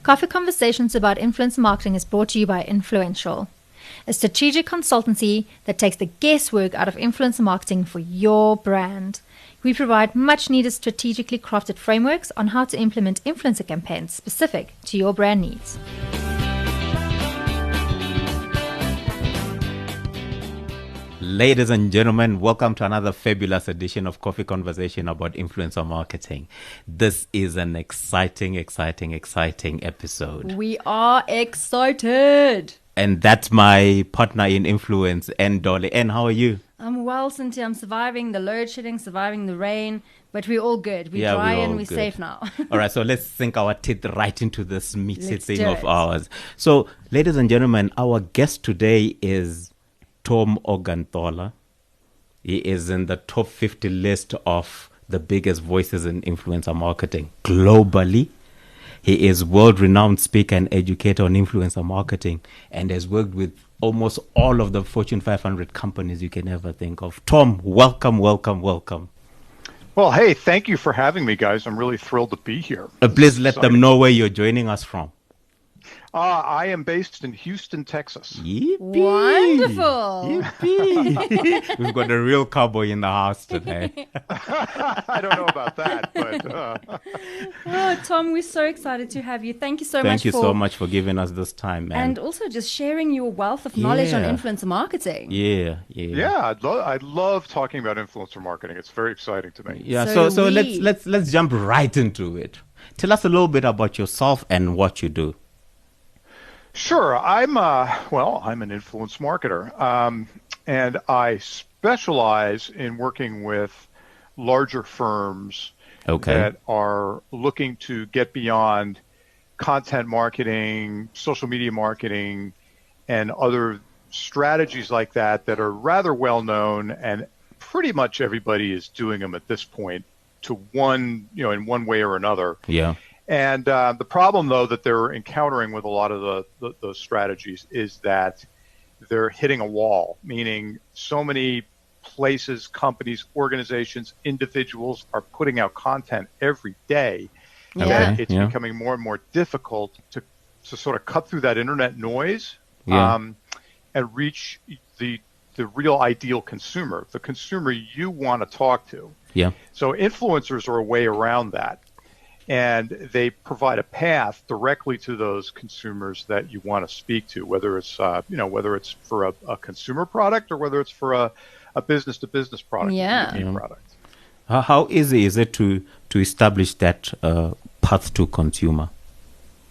Coffee Conversations about Influencer Marketing is brought to you by Influential, a strategic consultancy that takes the guesswork out of influencer marketing for your brand. We provide much-needed strategically crafted frameworks on how to implement influencer campaigns specific to your brand needs. Ladies and gentlemen, welcome to another fabulous edition of Coffee Conversation about Influencer Marketing. This is an exciting episode. We are excited. And that's my partner in influence, N. Dolly. N, how are you? I'm well, Cynthia. I'm surviving the load shedding, surviving the rain, but we're all good. We're dry and we're safe now. All right, so let's sink our teeth right into this meaty thing of it. ours. So, ladies and gentlemen, our guest today is Tom AUGENTHALER. He is in the top 50 list of the biggest voices in influencer marketing globally. He is world-renowned speaker and educator on influencer marketing and has worked with almost all of the Fortune 500 companies you can ever think of. Tom, welcome. Well, hey, thank you for having me, guys. I'm really thrilled to be here. Please let them know where you're joining us from. I am based in Houston, Texas. Yippee. Wonderful. Yippee. We've got a real cowboy in the house today. I don't know about that, but... Oh, Tom, we're so excited to have you. Thank you so much. Thank you so much for giving us this time, man. And also just sharing your wealth of knowledge on influencer marketing. Yeah. Yeah, I love talking about influencer marketing. It's very exciting to me. Yeah, so let's jump right into it. Tell us a little bit about yourself and what you do. Sure. I'm an influence marketer, and I specialize in working with larger firms that are looking to get beyond content marketing, social media marketing, and other strategies like that are rather well known, and pretty much everybody is doing them at this point to in one way or another. Yeah. And the problem, though, that they're encountering with a lot of those strategies is that they're hitting a wall, meaning so many places, companies, organizations, individuals are putting out content every day that it's becoming more and more difficult to sort of cut through that internet noise and reach the real ideal consumer, the consumer you want to talk to. Yeah. So influencers are a way around that. And they provide a path directly to those consumers that you want to speak to, whether it's for a consumer product or whether it's for a business-to-business product, product. How easy is it to establish that path to consumer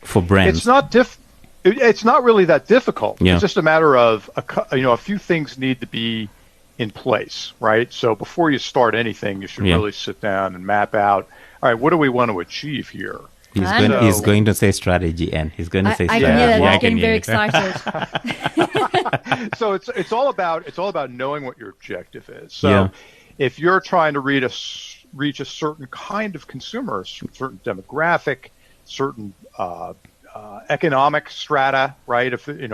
for brands? It's not really that difficult. Yeah. It's just a matter of a few things need to be in place, right? So before you start anything, you should really sit down and map out. All right, what do we want to achieve here? He's going to say strategy, and he's going to say strategy. I can hear that. I'm getting very excited. So it's all about knowing what your objective is. So if you're trying to reach a certain kind of consumer, certain demographic, certain economic strata, right? If you're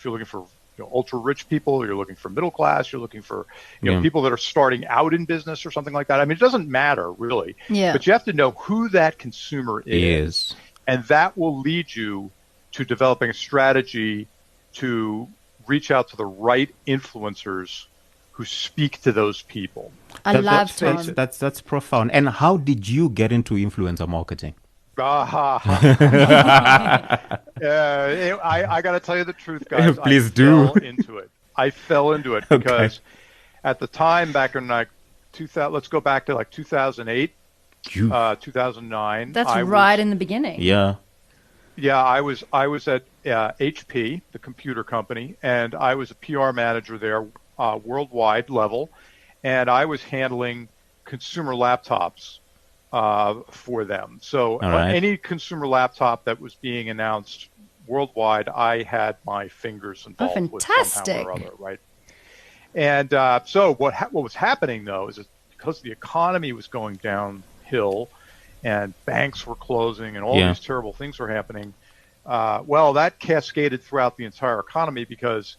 looking for ultra rich people, you're looking for middle class, you're looking for people that are starting out in business or something like that. I mean, it doesn't matter really, but you have to know who that consumer is, and that will lead you to developing a strategy to reach out to the right influencers who speak to those people. That's profound. And how did you get into influencer marketing? I got to tell you the truth, guys. Please I fell into it because at the time, back in let's go back to 2008, 2009. That's right in the beginning. Yeah, I was at HP, the computer company, and I was a PR manager there, worldwide level, and I was handling consumer laptops for them. So any consumer laptop that was being announced worldwide, I had my fingers involved with somehow or other, right? And so what was happening, though, is that because the economy was going downhill and banks were closing and all these terrible things were happening, that cascaded throughout the entire economy because,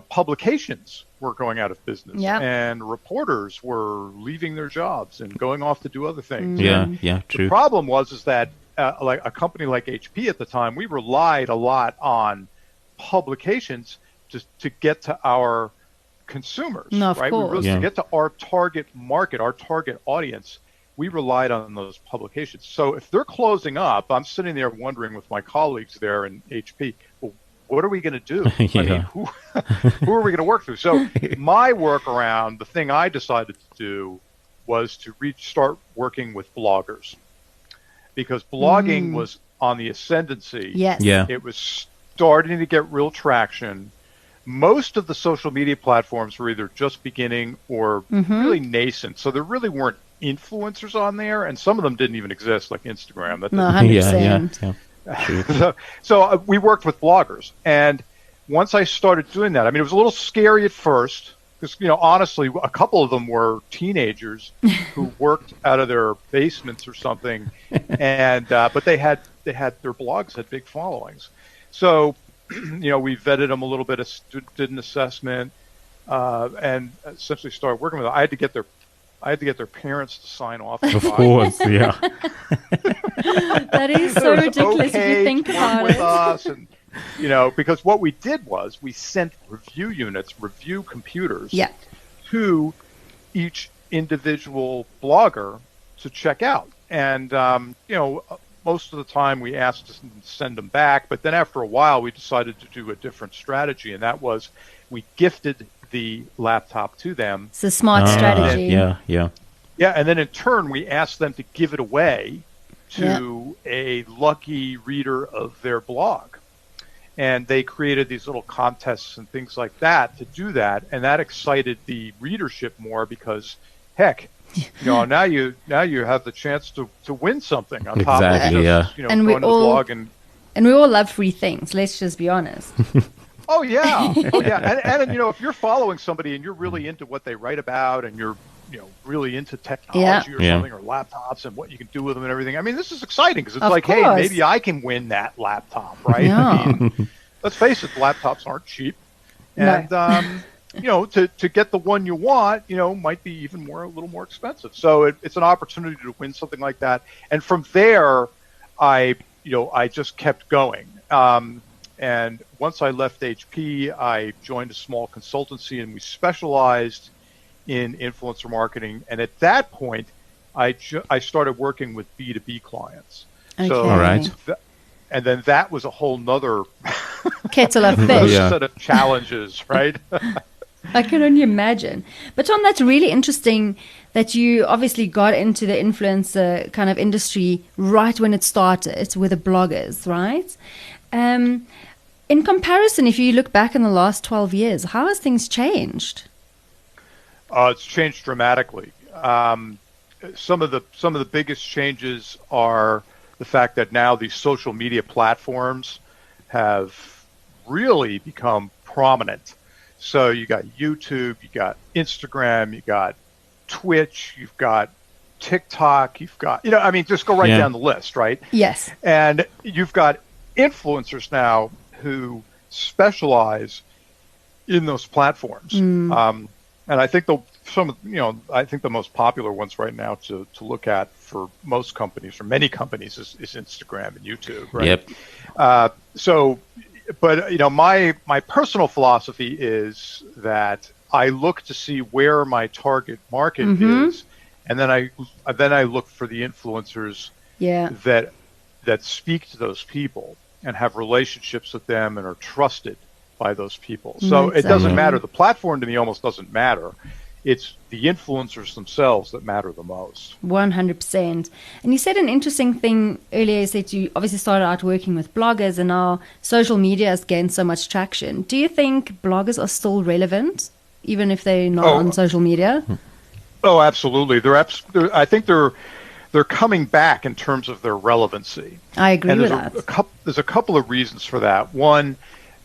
publications were going out of business and reporters were leaving their jobs and going off to do other things. Yeah, true. The problem was that like a company like HP at the time, we relied a lot on publications to get to our consumers, No, of right? course. To get to our target market, our target audience, we relied on those publications. So if they're closing up, I'm sitting there wondering with my colleagues there in HP, well, what are we going to do? I mean, who are we going to work through? So my workaround, the thing I decided to do was to start working with bloggers, because blogging was on the ascendancy. Yes. Yeah. It was starting to get real traction. Most of the social media platforms were either just beginning or really nascent. So there really weren't influencers on there, and some of them didn't even exist, like Instagram. That No, didn't 100%. So we worked with bloggers, and once I started doing that, I mean, it was a little scary at first because, honestly, a couple of them were teenagers who worked out of their basements or something, and but they had their blogs had big followings. So, we vetted them a little bit, did an assessment, and essentially started working with them. I had to get their parents to sign off. Of course, yeah. That is so ridiculous if you think about with it. us, and because what we did was we sent review computers to each individual blogger to check out, and most of the time we asked to send them back, but then after a while we decided to do a different strategy, and that was we gifted the laptop to them. It's a smart strategy. Yeah. Yeah, and then in turn, we asked them to give it away to a lucky reader of their blog. And they created these little contests and things like that to do that, and that excited the readership more because, heck, now you have the chance to win something on top of just, and going to the blog and we all love free things. Let's just be honest. Oh yeah, and if you're following somebody and you're really into what they write about, and you're really into technology or something, or laptops and what you can do with them and everything. I mean, this is exciting because it's of like, course. hey, maybe I can win that laptop, right? Yeah. I mean, let's face it, laptops aren't cheap, and to get the one you want, might be even a little more expensive. So it's an opportunity to win something like that, and from there, I just kept going. And once I left HP, I joined a small consultancy, and we specialized in influencer marketing. And at that point, I started working with B2B clients. Okay. So, all right. And then that was a whole nother kettle of fish. set of challenges, right? I can only imagine. But Tom, that's really interesting that you obviously got into the influencer kind of industry right when it started with the bloggers, right? In comparison, if you look back in the last 12 years, how has things changed? It's changed dramatically. Some of the biggest changes are the fact that now these social media platforms have really become prominent. So you got YouTube, you got Instagram, you got Twitch, you've got TikTok, you've got, just go right down the list, right? Yes. And you've got influencers now who specialize in those platforms. And I think I think the most popular ones right now to look at for most companies, or many companies, is Instagram and YouTube, right? Yep. But my personal philosophy is that I look to see where my target market is, and then I look for the influencers that speak to those people and have relationships with them and are trusted by those people. So it doesn't matter. The platform to me almost doesn't matter. It's the influencers themselves that matter the most. 100%. And you said an interesting thing earlier. You said you obviously started out working with bloggers, and now social media has gained so much traction. Do you think bloggers are still relevant, even if they're not on social media? Oh, absolutely. I think they're coming back in terms of their relevancy. I agree with that. There's a couple of reasons for that. One,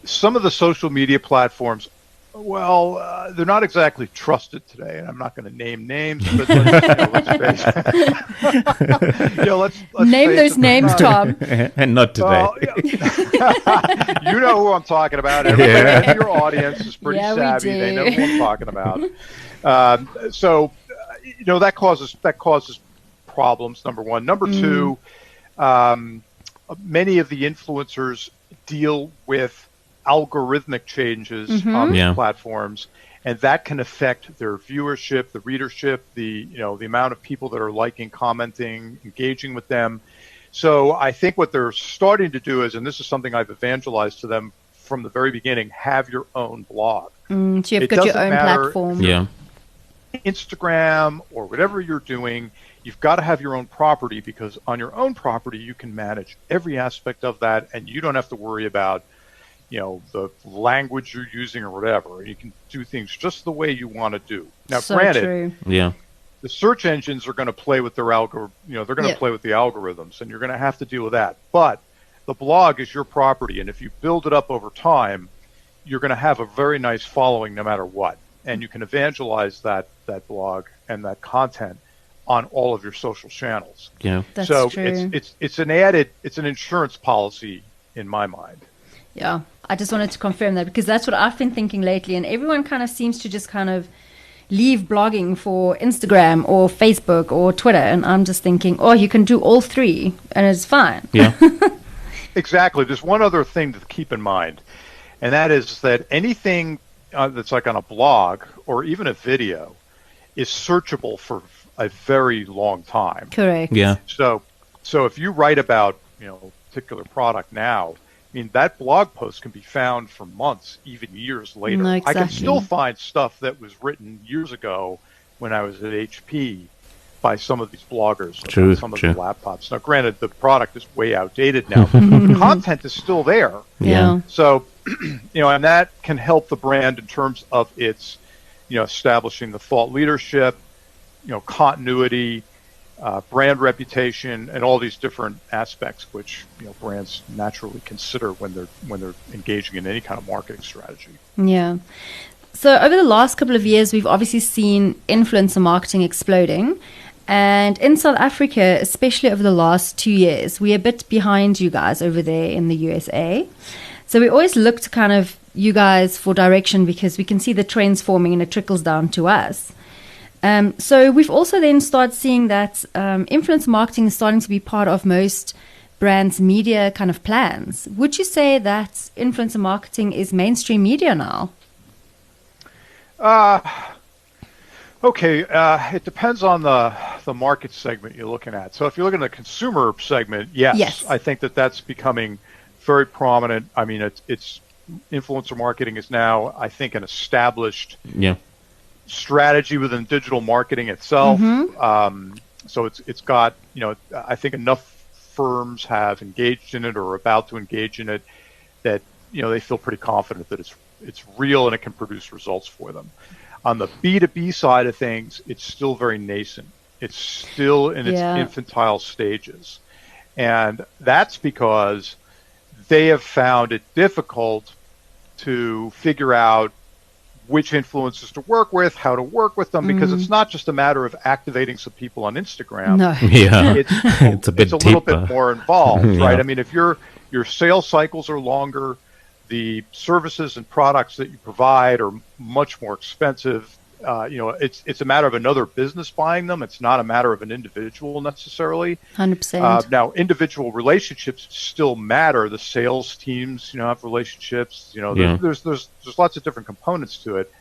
some of the social media platforms, they're not exactly trusted today, and I'm not going to name names, but let's name those names, Tom. And not today. You know who I'm talking about. Everybody in your audience is pretty savvy. They know who I'm talking about. So that causes problems. Number one. Number two, many of the influencers deal with algorithmic changes on these platforms, and that can affect their viewership, the readership, the amount of people that are liking, commenting, engaging with them. So I think what they're starting to do is, and this is something I've evangelized to them from the very beginning, have your own blog. So you've got your own platform. Yeah. Instagram or whatever you're doing, you've got to have your own property, because on your own property you can manage every aspect of that, and you don't have to worry about the language you're using or whatever. You can do things just the way you want to do. Now, So granted, true. Yeah. the search engines are going to play with their they're going to play with the algorithms, and you're going to have to deal with that. But the blog is your property, and if you build it up over time, you're going to have a very nice following no matter what, and you can evangelize that blog and that content on all of your social channels. Yeah. That's so true. it's an insurance policy in my mind. Yeah, I just wanted to confirm that, because that's what I've been thinking lately, and everyone kind of seems to just kind of leave blogging for Instagram or Facebook or Twitter, and I'm just thinking, oh, you can do all three, and it's fine. Yeah. Exactly. There's one other thing to keep in mind, and that is that anything that's like on a blog or even a video is searchable for a very long time. Correct. Yeah. So if you write about a particular product now, I mean, that blog post can be found for months, even years later. No, I can exactly. still find stuff that was written years ago when I was at HP by some of these bloggers, True, some of true. the laptops. Now, granted, the product is way outdated now, but the content is still there. Yeah. So, and that can help the brand in terms of its, establishing the thought leadership, continuity, brand reputation, and all these different aspects which brands naturally consider when they're engaging in any kind of marketing strategy. Yeah. So over the last couple of years, we've obviously seen influencer marketing exploding. And in South Africa, especially over the last 2 years, we're a bit behind you guys over there in the USA. So we always look to kind of you guys for direction, because we can see the trends forming and it trickles down to us. So we've also then started seeing that influencer marketing is starting to be part of most brands' media kind of plans. Would you say that influencer marketing is mainstream media now? Okay, it depends on the market segment you're looking at. So if you're looking at the consumer segment, yes. I think that's becoming very prominent. I mean, it's influencer marketing is now, I think, an established strategy within digital marketing itself. So it's got, I think enough firms have engaged in it or are about to engage in it that, they feel pretty confident that it's real and it can produce results for them. On the B2B side of things, it's still very nascent. It's still in its infantile stages. And that's because they have found it difficult to figure out which influencers to work with, how to work with them, because it's not just a matter of activating some people on Instagram. No. Yeah. It's a bit little deeper. bit more involved, Yeah. right? I mean, if your sales cycles are longer, the services and products that you provide are much more expensive. It's a matter of another business buying them. It's not a matter of an individual necessarily. 100%. Now, individual relationships still matter. The sales teams, have relationships. There's lots of different components to it,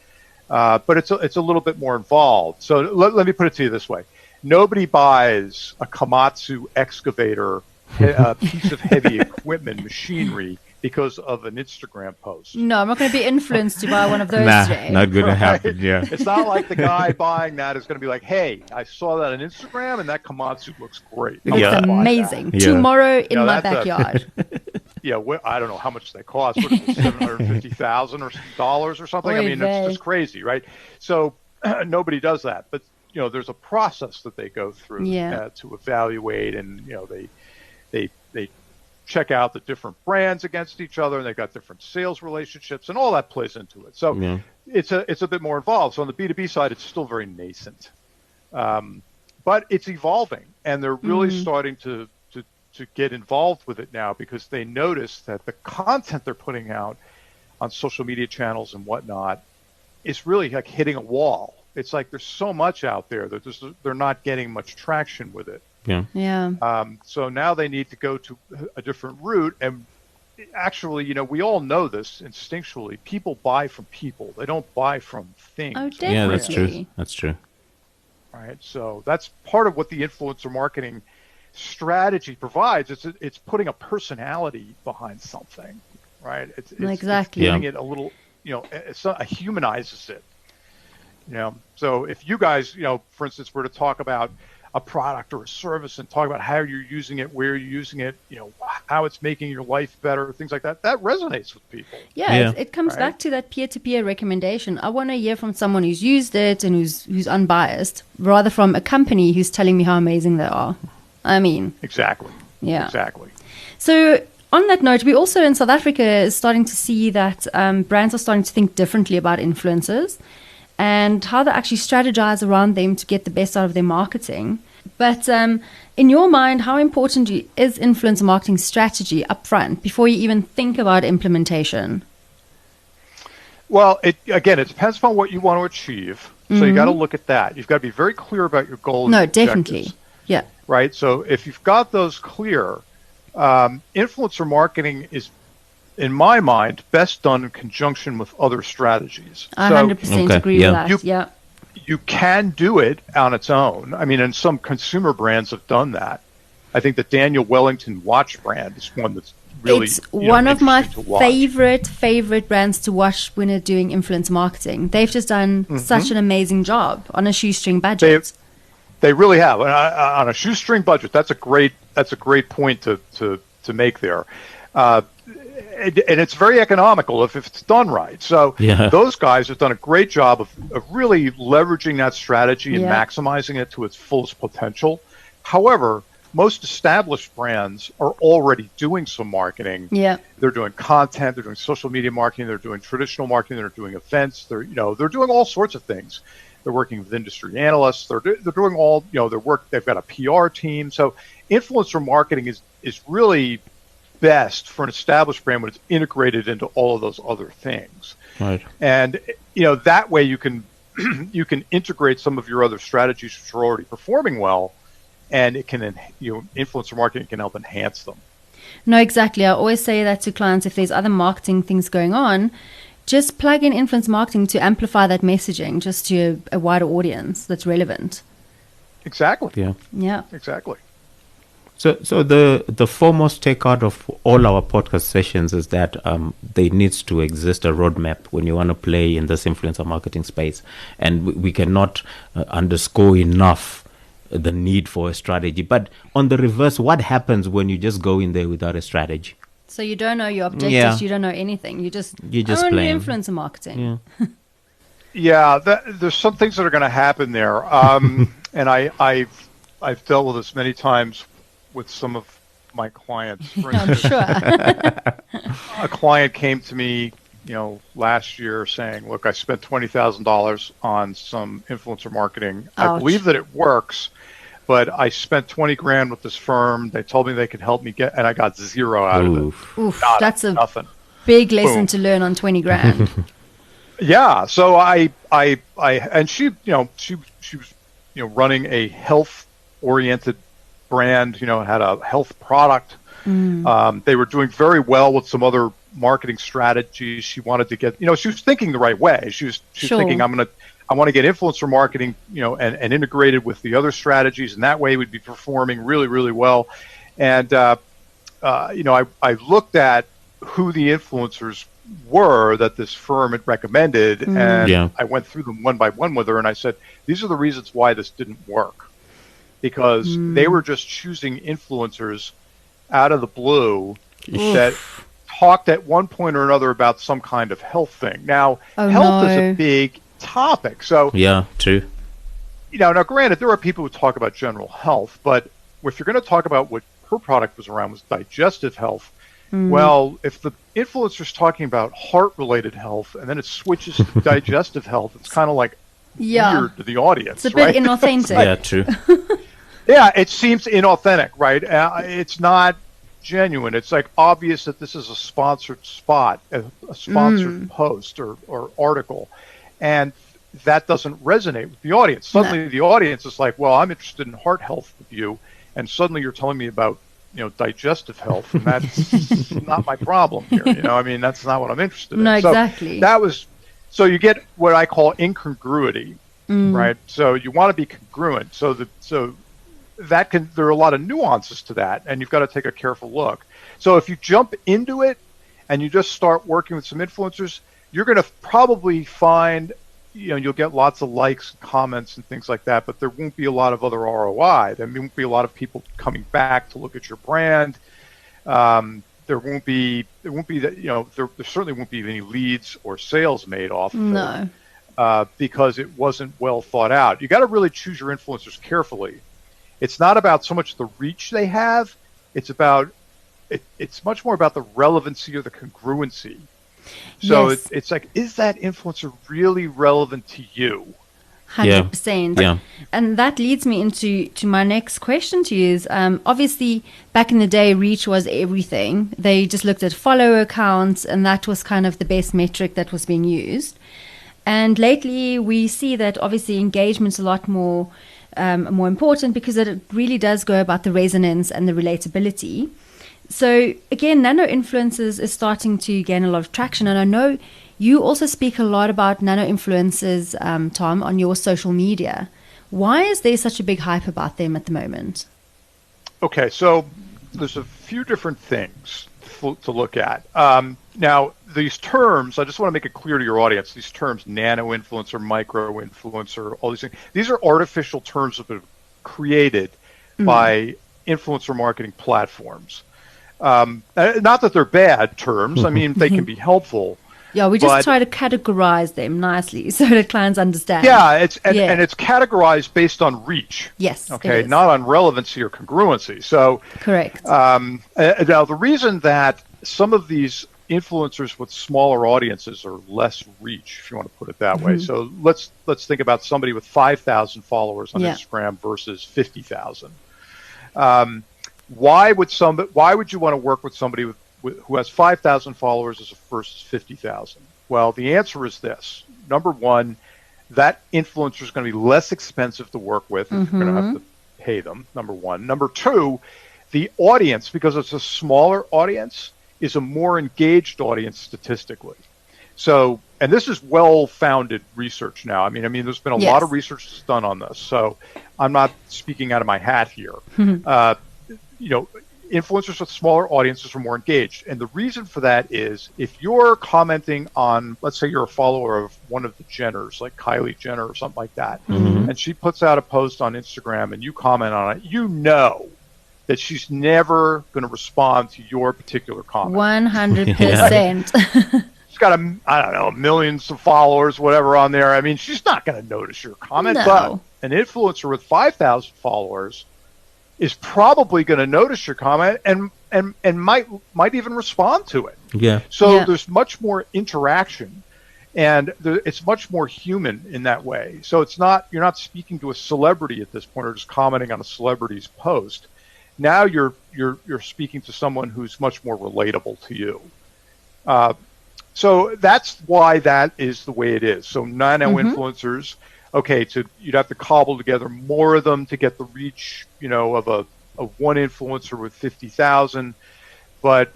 but it's a little bit more involved. So let me put it to you this way: nobody buys a Komatsu excavator, a piece of heavy equipment machinery, because of an Instagram post. No, I'm not going to be influenced to buy one of those today. Not going to happen. Yeah. It's not like the guy buying that is going to be like, hey, I saw that on Instagram and that Komatsu looks great. It's Yeah. amazing. Yeah. Tomorrow in my that's backyard. I don't know how much they cost. What is it, $750,000 or something? I Oy mean, vey. it's just crazy, right? So nobody does that. But, there's a process that they go through to evaluate, and, they check out the different brands against each other, and they've got different sales relationships, and all that plays into it. So it's a bit more involved. So on the B2B side, it's still very nascent, but it's evolving, and they're really starting to get involved with it now, because they notice that the content they're putting out on social media channels and whatnot is really like hitting a wall. It's like there's so much out there that they're not getting much traction with it. Yeah. Yeah. So now they need to go to a different route. And actually, we all know this instinctually. People buy from people. They don't buy from things. Oh, or Yeah, that's true. Definitely. That's true. Right. So that's part of what the influencer marketing strategy provides. It's putting a personality behind something, right? It's Exactly. giving it a little, it humanizes it. So if you guys, for instance, were to talk about a product or a service and talk about how you're using it, where you're using it, how it's making your life better, things like that, that resonates with people. Yeah, Yeah. it comes Right. back to that peer-to-peer recommendation. I want to hear from someone who's used it and who's unbiased, rather from a company who's telling me how amazing they are. I mean, Exactly. yeah. Exactly. So on that note, we also in South Africa is starting to see that brands are starting to think differently about influencers and how they actually strategize around them to get the best out of their marketing. But in your mind, how important is influencer marketing strategy upfront before you even think about implementation? Well, it depends upon what you want to achieve. So you got to look at that. You've got to be very clear about your goals. No, and definitely. objectives, Yeah. right? So if you've got those clear, influencer marketing is, in my mind, best done in conjunction with other strategies. I So 100% Okay, agree yeah. with that. Yeah. you can do it on its own. I mean, and some consumer brands have done that. I think the Daniel Wellington watch brand is one that's really It's one of my interesting to watch. favorite brands to watch when they're doing influencer marketing. They've just done such an amazing job on a shoestring budget. They really have. And on a shoestring budget, that's a great point to make there. And it's very economical if it's done right. So Yeah. those guys have done a great job of really leveraging that strategy and Yeah. maximizing it to its fullest potential. However, most established brands are already doing some marketing. Yeah. They're doing content, they're doing social media marketing, they're doing traditional marketing, they're doing events, they're doing all sorts of things. They're working with industry analysts, they're doing all, they've got a PR team. So influencer marketing is really best for an established brand when it's integrated into all of those other things. Right. And that way you can you can integrate some of your other strategies which are already performing well, and it can influencer marketing can help enhance them. No, exactly. I always say that to clients if there's other marketing things going on, just plug in influence marketing to amplify that messaging just to a wider audience that's relevant. Exactly. Yeah. Yeah. Exactly. So the foremost takeout of all our podcast sessions is that there needs to exist a roadmap when you want to play in this influencer marketing space, and we cannot underscore enough the need for a strategy. But on the reverse, what happens when you just go in there without a strategy? So you don't know your objectives, Yeah. you don't know anything. You're just playing. influencer marketing. Yeah. Yeah, there's some things that are going to happen there, and I've dealt with this many times with some of my clients. For I'm instance, sure. a client came to me, last year saying, "Look, I spent $20,000 on some influencer marketing. I Ouch. believe that it works, but I spent 20 grand with this firm. They told me they could help me and I got zero out of it. Oof. Oof, Nada, that's a nothing." big lesson Boom. to learn on 20 grand. Yeah. So and she was, running a health-oriented brand, had a health product. They were doing very well with some other marketing strategies. She wanted to get, she was thinking the right way. She was Sure. thinking, I want to get influencer marketing, and integrated with the other strategies, and that way we'd be performing really, really well. And I looked at who the influencers were that this firm had recommended, and Yeah. I went through them one by one with her, and I said, these are the reasons why this didn't work, because they were just choosing influencers out of the blue that talked at one point or another about some kind of health thing. Now, Oh, health is no. a big topic. So, Yeah, true. now granted, there are people who talk about general health, but if you're going to talk about what her product was around was digestive health, well, if the influencer's talking about heart-related health and then it switches to digestive health, it's kind of like Yeah. weird to the audience, It's a bit right? inauthentic. Yeah, true. Yeah, it seems inauthentic, right? It's not genuine. It's like obvious that this is a sponsored spot, a sponsored post or article, and that doesn't resonate with the audience. Suddenly, the audience is like, "Well, I'm interested in heart health with you," and suddenly you're telling me about, digestive health, and that's not my problem here. I mean, that's not what I'm interested in. No, So exactly. so you get what I call incongruity, right? So you want to be congruent. So there are a lot of nuances to that, and you've got to take a careful look. So if you jump into it and you just start working with some influencers, you're going to probably find, you'll get lots of likes and comments and things like that, but there won't be a lot of other ROI. There won't be a lot of people coming back to look at your brand. There certainly won't be any leads or sales made off of it, because it wasn't well thought out. You got to really choose your influencers carefully. It's not about so much the reach they have. It's much more about the relevancy or the congruency. So Yes. it's like, is that influencer really relevant to you? 100%. Yeah. And that leads me into my next question to you is, obviously, back in the day, reach was everything. They just looked at follower accounts, and that was kind of the best metric that was being used. And lately, we see that obviously engagement's a lot more important, because it really does go about the resonance and the relatability. So again, nano influencers is starting to gain a lot of traction, and I know you also speak a lot about nano influencers, Tom, on your social media. Why is there such a big hype about them at the moment? Okay, so there's a few different things to look at. Now, these terms, I just want to make it clear to your audience, these terms, nano influencer, micro influencer, all these things, these are artificial terms that have been created by influencer marketing platforms. Not that they're bad terms. I mean, they can be helpful. Yeah, we just try to categorize them nicely so that clients understand. Yeah, and it's categorized based on reach. Yes. Okay, not on relevancy or congruency. So correct. Now, the reason that some of these influencers with smaller audiences or less reach, if you want to put it that way. So let's think about somebody with 5,000 followers on Instagram versus 50,000. Why would you want to work with somebody who has 5,000 followers versus 50,000? Well, the answer is this. Number one, that influencer is going to be less expensive to work with if you're going to have to pay them, number one. Number two, the audience, because it's a smaller audience, is a more engaged audience statistically. So, and this is well-founded research now. I mean, there's been a lot of research done on this, so I'm not speaking out of my hat here. Influencers with smaller audiences are more engaged. And the reason for that is if you're commenting on, let's say you're a follower of one of the Jenners, like Kylie Jenner or something like that, and she puts out a post on Instagram and you comment on it, you know that she's never going to respond to your particular comment. 100%. She's got, millions of followers, whatever on there. I mean, she's not going to notice your comment, but an influencer with 5,000 followers is probably going to notice your comment and might even respond to it. So there's much more interaction, and it's much more human in that way. So you're not speaking to a celebrity at this point or just commenting on a celebrity's post. Now you're speaking to someone who's much more relatable to you. So that's why that is the way it is. So nano influencers. Okay, so you'd have to cobble together more of them to get the reach, of one influencer with 50,000. But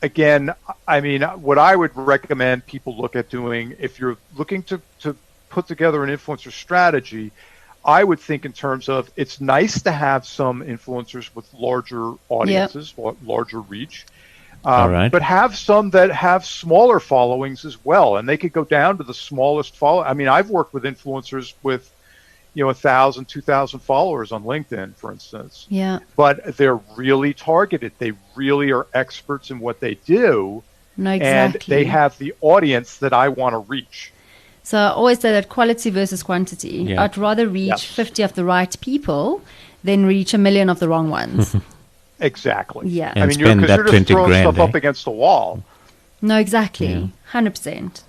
again, I mean, what I would recommend people look at doing, if you're looking to put together an influencer strategy, I would think in terms of it's nice to have some influencers with larger audiences, larger reach. But have some that have smaller followings as well, and they could go down to the smallest follow. I mean, I've worked with influencers with, 1,000, 2,000 followers on LinkedIn, for instance. But they're really targeted. They really are experts in what they do, and they have the audience that I want to reach. So I always say that quality versus quantity. I'd rather reach 50 of the right people than reach 1 million of the wrong ones. Exactly. Yeah. And I mean, you're just throwing stuff up against the wall. No, exactly. 100%.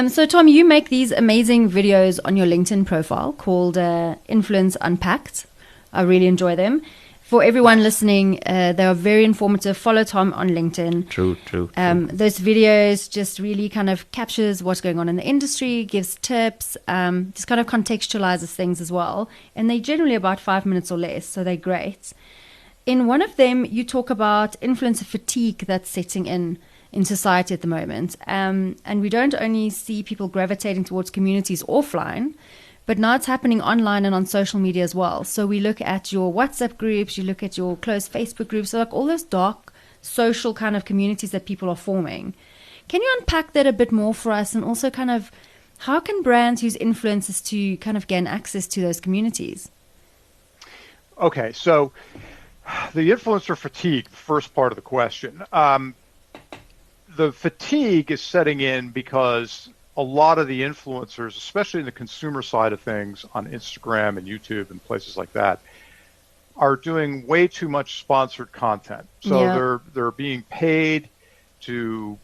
So, Tom, you make these amazing videos on your LinkedIn profile called Influence Unpacked. I really enjoy them. For everyone listening, they are very informative. Follow Tom on LinkedIn. True. Those videos just really kind of captures what's going on in the industry, gives tips, just kind of contextualizes things as well. And they're generally about 5 minutes or less, so they're great. In one of them, you talk about influencer fatigue that's setting in society at the moment. And we don't only see people gravitating towards communities offline, but now it's happening online and on social media as well. So we look at your WhatsApp groups, you look at your closed Facebook groups, so like all those dark social kind of communities that people are forming. Can you unpack that a bit more for us? And also kind of how can brands use influencers to kind of gain access to those communities? Okay, so the influencer fatigue, first part of the question. The fatigue is setting in because a lot of the influencers, especially in the consumer side of things on Instagram and YouTube and places like that, are doing way too much sponsored content. So they're being paid to,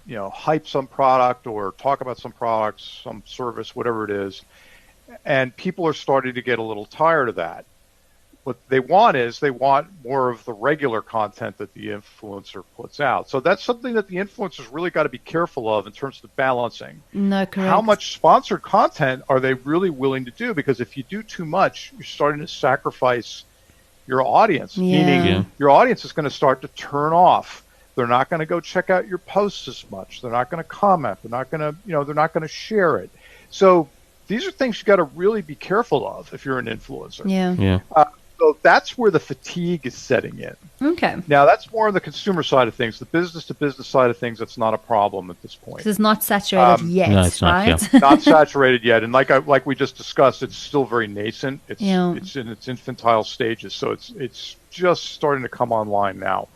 hype some product or talk about some product, some service, whatever it is. And people are starting to get a little tired of that. What they want more of the regular content that the influencer puts out. So that's something that the influencers really got to be careful of in terms of balancing. No, correct. How much sponsored content are they really willing to do? Because if you do too much, you're starting to sacrifice your audience, meaning your audience is going to start to turn off. They're not going to go check out your posts as much. They're not going to comment. They're not going to, they're not going to share it. So these are things you got to really be careful of if you're an influencer. Yeah. So that's where the fatigue is setting in. Okay. Now, that's more on the consumer side of things. The business-to-business side of things, that's not a problem at this point. Because it's not saturated yet, no, it's not, right? Not saturated yet. And like we just discussed, it's still very nascent. It's in its infantile stages. So it's just starting to come online now.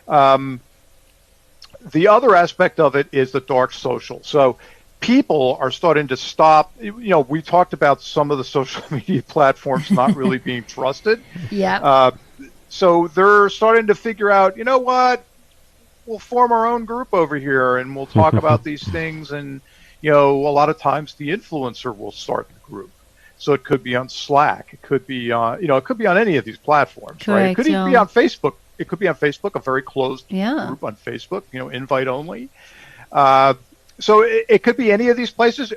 The other aspect of it is the dark social. So people are starting to stop. We talked about some of the social media platforms not really being trusted. Yeah. So they're starting to figure out, you know what, we'll form our own group over here and we'll talk about these things. And, a lot of times the influencer will start the group. So it could be on Slack. It could be on, it could be on any of these platforms, right? It could even be on Facebook. It could be on Facebook, a very closed group on Facebook, invite only. So it could be any of these places.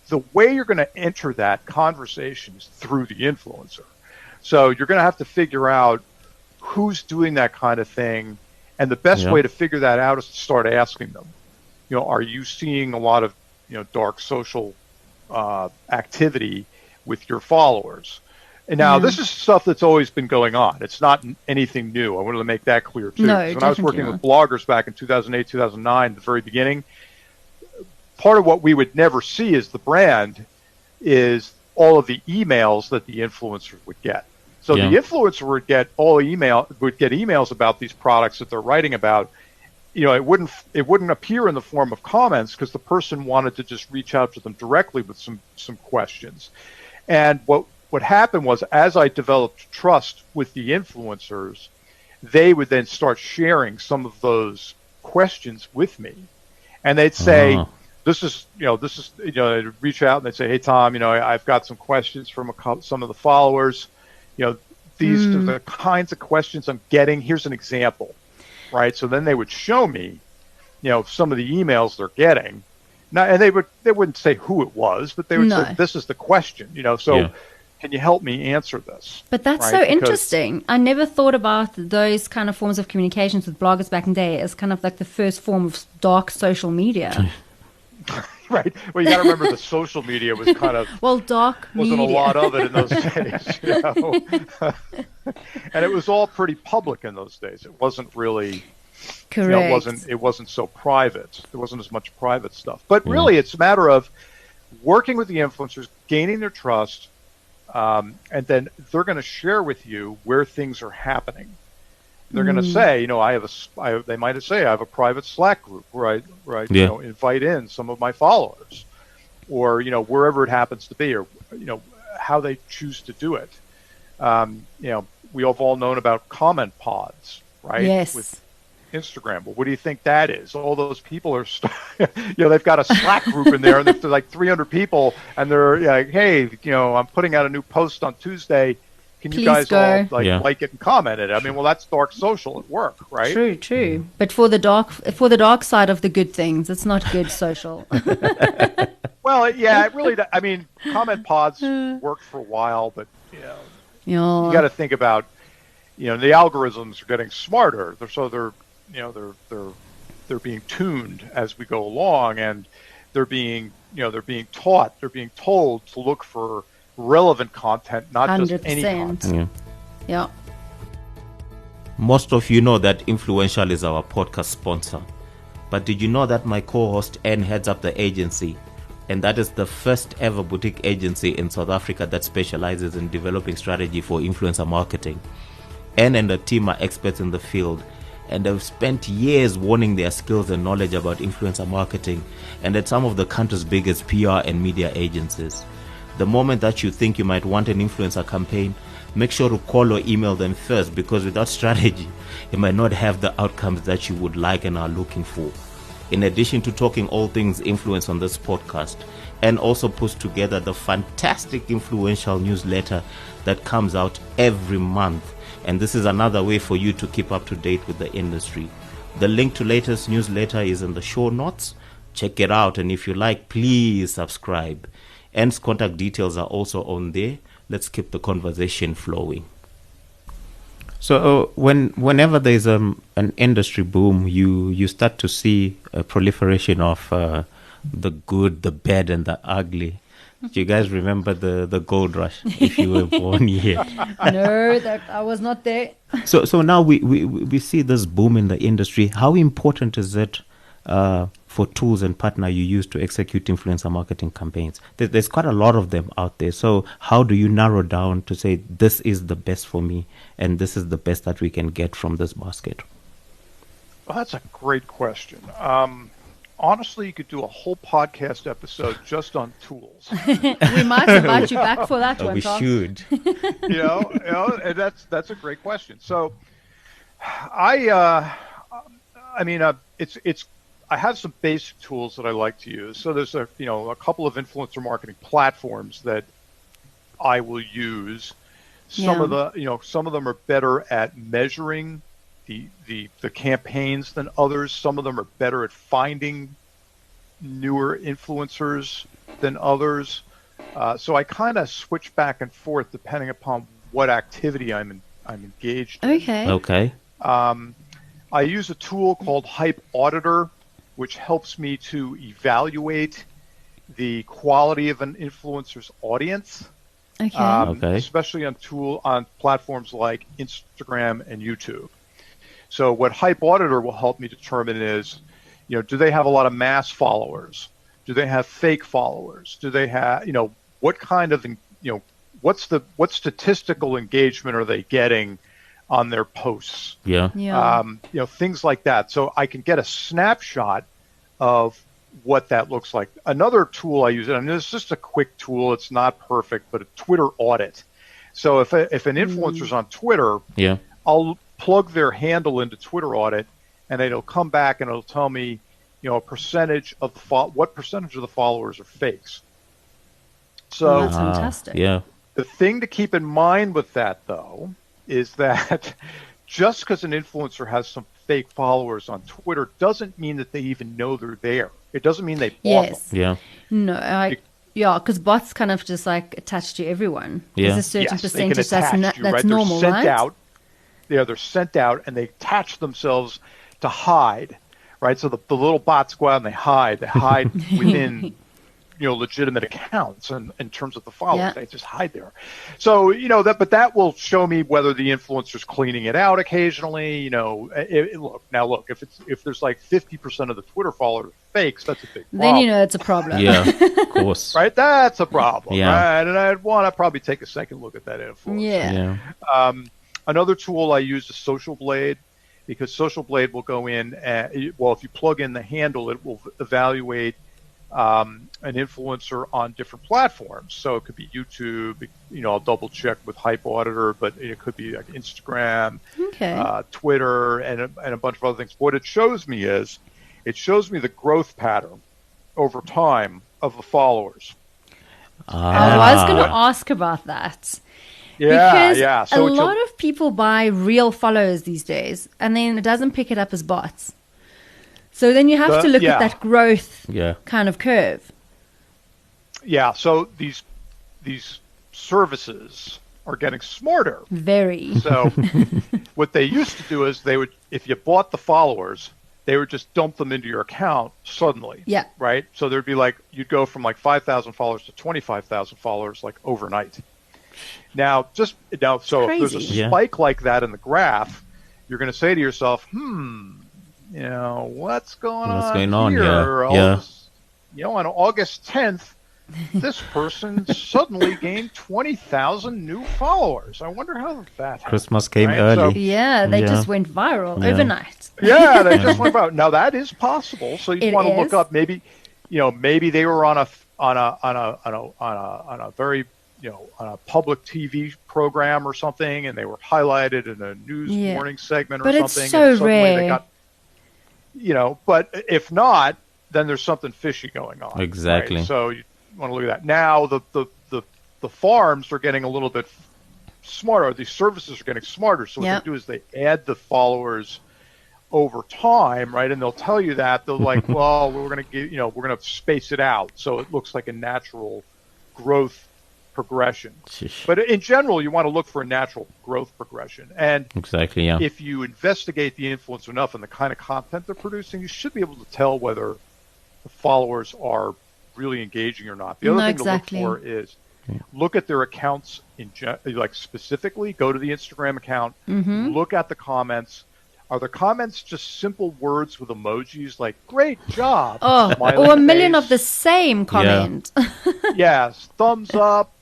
The way you're going to enter that conversation is through the influencer. So you're going to have to figure out who's doing that kind of thing. And the best way to figure that out is to start asking them, are you seeing a lot of, dark social activity with your followers? And now this is stuff that's always been going on. It's not anything new. I wanted to make that clear too. No, when I was working with bloggers back in 2008, 2009, the very beginning, part of what we would never see as the brand is all of the emails that the influencer would get. So the influencer would get emails about these products that they're writing about. It wouldn't appear in the form of comments because the person wanted to just reach out to them directly with some questions. And what happened was, as I developed trust with the influencers, they would then start sharing some of those questions with me, and they'd say, "This is, they'd reach out and they'd say, hey, Tom, I've got some questions from some of the followers. These are the kinds of questions I'm getting. Here's an example, right?" So then they would show me, some of the emails they're getting. Now, and they wouldn't say who it was, but they would say, "This is the question." Can you help me answer this? But that's so interesting. I never thought about those kind of forms of communications with bloggers back in the day as kind of like the first form of dark social media. Right. Well, you got to remember the social media was kind of dark wasn't media. a lot of it in those days, and it was all pretty public in those days. It wasn't really correct. It wasn't so private. There wasn't as much private stuff. But really, it's a matter of working with the influencers, gaining their trust. And then they're going to share with you where things are happening. They're going to say, they might say, I have a private Slack group where I invite in some of my followers, or wherever it happens to be, or how they choose to do it. We have all known about comment pods, right? Yes. With Instagram. Well, what do you think that is? All those people are, they've got a Slack group in there, and there's like 300 people, and they're like, hey, I'm putting out a new post on Tuesday. Can Please you guys go. all Yeah. like it and comment it? I mean, well, that's dark social at work, right? True. But for the dark side of the good things, it's not good social. Well, it really. I mean, comment pods worked for a while, but you got Yeah. to think about, the algorithms are getting smarter. They're being tuned as we go along, and they're being taught, they're being told to look for relevant content, not just any 100%. content. Yeah. Yeah. Most of you know that Influential is our podcast sponsor. But did you know that my co-host Anne heads up the agency? And that is the first ever boutique agency in South Africa that specializes in developing strategy for influencer marketing. Anne and the team are experts in the field and have spent years honing their skills and knowledge about influencer marketing and at some of the country's biggest PR and media agencies. The moment that you think you might want an influencer campaign, make sure to call or email them first, because without strategy, you might not have the outcomes that you would like and are looking for. In addition to talking all things influence on this podcast, and also puts together the fantastic Influential newsletter that comes out every month. And this is another way for you to keep up to date with the industry. The link to latest newsletter is in the show notes. Check it out, and if you like, please subscribe. Anne's contact details are also on there. Let's keep the conversation flowing. So whenever there's an industry boom, you start to see a proliferation of the good, the bad, and the ugly. Do you guys remember the gold rush, if you were born here? No, that I was not there. So now we see this boom in the industry. How important is it for tools and partner you use to execute influencer marketing campaigns? There's quite a lot of them out there. So how do you narrow down to say this is the best for me and this is the best that we can get from this basket? Well, that's a great question. Honestly, you could do a whole podcast episode just on tools. We might invite you back for that one, We Tom. should. And that's a great question. So, I have some basic tools that I like to use. So there's a couple of influencer marketing platforms that I will use. Some of them are better at measuring the campaigns than others. Some of them are better at finding newer influencers than others. So I kind of switch back and forth depending upon what activity I'm engaged in. Okay. I use a tool called Hype Auditor, which helps me to evaluate the quality of an influencer's audience. Okay. Especially on platforms like Instagram and YouTube. So what Hype Auditor will help me determine is, do they have a lot of mass followers? Do they have fake followers? Do they have, what kind of, what statistical engagement are they getting on their posts? Yeah. Things like that. So I can get a snapshot of what that looks like. Another tool I use, and it's just a quick tool, it's not perfect, but a Twitter audit. So if an influencer's on Twitter, I'll plug their handle into Twitter audit, and it'll come back and it'll tell me, a percentage of what percentage of the followers are fakes. So that's fantastic. Yeah. The thing to keep in mind with that, though, is that just because an influencer has some fake followers on Twitter doesn't mean that they even know they're there. It doesn't mean they bought them. Yeah. No, because bots kind of just like attach to everyone. Yeah. There's a certain Yes, they can percentage attach to you, that's right? normal, they're sent right? out. They're sent out and they attach themselves to hide, right? So the little bots go out and they hide. They hide within, legitimate accounts, and in terms of the followers, they just hide there. So but that will show me whether the influencer's cleaning it out occasionally. Look, if there's like 50% of the Twitter followers fakes, that's a big problem. Then it's a problem. Yeah, of course. Right, that's a problem. Yeah. Right, and I'd want to probably take a second look at that influencer. Yeah. Another tool I use is Social Blade, because Social Blade will go in, if you plug in the handle, it will evaluate an influencer on different platforms. So it could be YouTube, I'll double check with Hype Auditor, but it could be like Instagram, Twitter, and a bunch of other things. What it shows me is, the growth pattern over time of the followers. I was going to ask about that. Because yeah. a So what lot you'll- of people buy real followers these days, and then it doesn't pick it up as bots. So then you have to look at that growth Yeah. kind of curve. yeah. So these services are getting smarter. Very. So what they used to do is they would, if you bought the followers, they would just dump them into your account suddenly. Yeah. Right. So there'd be like, you'd go from like 5,000 followers to 25,000 followers like overnight. So if there's a crazy. spike like that in the graph, you're going to say to yourself, what's going on here? Yeah. On August 10th, this person suddenly gained 20,000 new followers. I wonder how that happened. Christmas came Right? early. So- Yeah, they Yeah. just went viral Yeah. overnight. yeah, they just went about. Now that is possible. So you It want to is. look up maybe they were on a very on a public TV program or something, and they were highlighted in a news Yeah. morning segment or But it's something. so and suddenly rare. They got, but if not, then there's something fishy going on. Exactly. Right? So you want to look at that. Now the farms are getting a little bit smarter. These services are getting smarter. So what Yep. they do is they add the followers over time, right? And they'll tell you that they're like, well, we're going to give, we're going to space it out so it looks like a natural growth progression. Sheesh. But in general, you want to look for a natural growth progression. And Exactly, yeah. if you investigate the influencer enough and the kind of content they're producing, you should be able to tell whether the followers are really engaging or not. The other No, thing exactly. to look for is look at their accounts like specifically. Go to the Instagram account, look at the comments. Are the comments just simple words with emojis like "great job" Oh, smiley or a million face? of the same comment. Yes, thumbs up.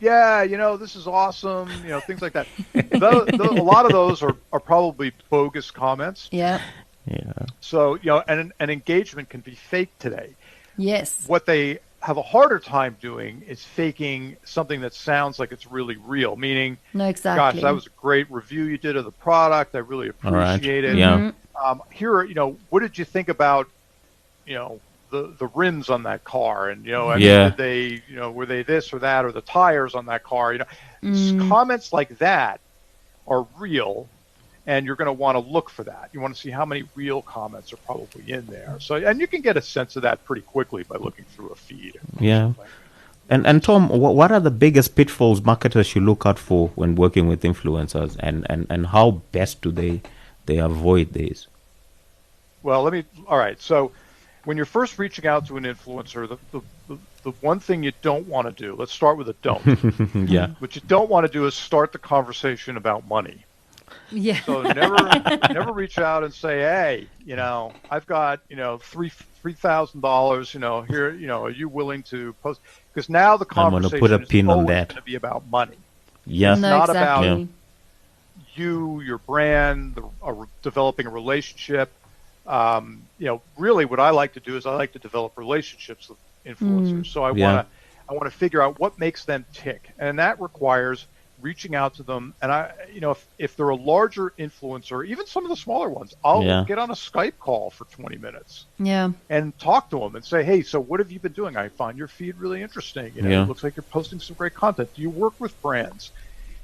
Yeah, this is awesome. Things like that. A lot of those are probably bogus comments. Yeah. Yeah. So, and engagement can be fake today. Yes. What they have a harder time doing is faking something that sounds like it's really real, meaning, No, exactly. gosh, that was a great review you did of the product. I really All right. appreciate it. Yeah. Here, what did you think about, the rims on that car? And, Yeah. did they, were they this or that, or the tires on that car? Comments like that are real, and you're going to want to look for that. You want to see how many real comments are probably in there. So, and you can get a sense of that pretty quickly by looking through a feed. Yeah. And Tom, what are the biggest pitfalls marketers should look out for when working with influencers, and how best do they avoid these? Well, all right. So when you're first reaching out to an influencer, the one thing you don't want to do, let's start with a don't. Yeah. What you don't want to do is start the conversation about money. Yeah. So never reach out and say, hey, I've got, $3,000, here, are you willing to post? Because now the I'm gonna conversation put a pin is on always that. going to be about money. Yeah. No, not exactly. about your brand, developing a relationship. Really what I like to do is I like to develop relationships with influencers. So I want to figure out what makes them tick. And that requires reaching out to them. And if they're a larger influencer, even some of the smaller ones, I'll get on a Skype call for 20 minutes Yeah. and talk to them and say, hey, so what have you been doing? I find your feed really interesting. It looks like you're posting some great content. Do you work with brands?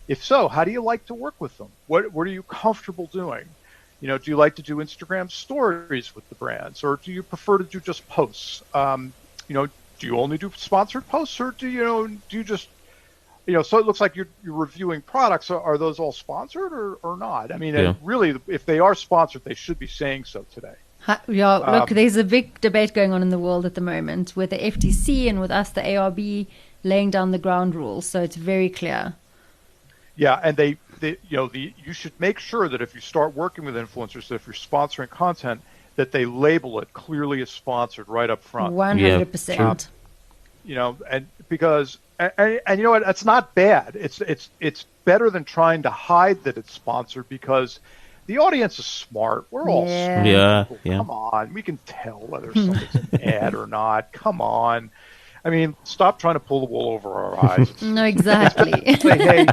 If so, how do you like to work with them? What are you comfortable doing? Do you like to do Instagram stories with the brands, or do you prefer to do just posts? Do you only do sponsored posts, or do you just, so it looks like you're reviewing products. Are those all sponsored or not? I mean, really, if they are sponsored, they should be saying so today. Yeah, look, there's a big debate going on in the world at the moment with the FTC and with us, the ARB, laying down the ground rules. So it's very clear. Yeah, and you should make sure that if you start working with influencers, that if you're sponsoring content, that they label it clearly as sponsored right up front. 100%. And because and you know what, that's not bad. It's better than trying to hide that it's sponsored, because the audience is smart. We're all smart. Yeah. Come on, we can tell whether something's an ad or not. Come on. I mean, stop trying to pull the wool over our eyes. No, exactly. Say, hey,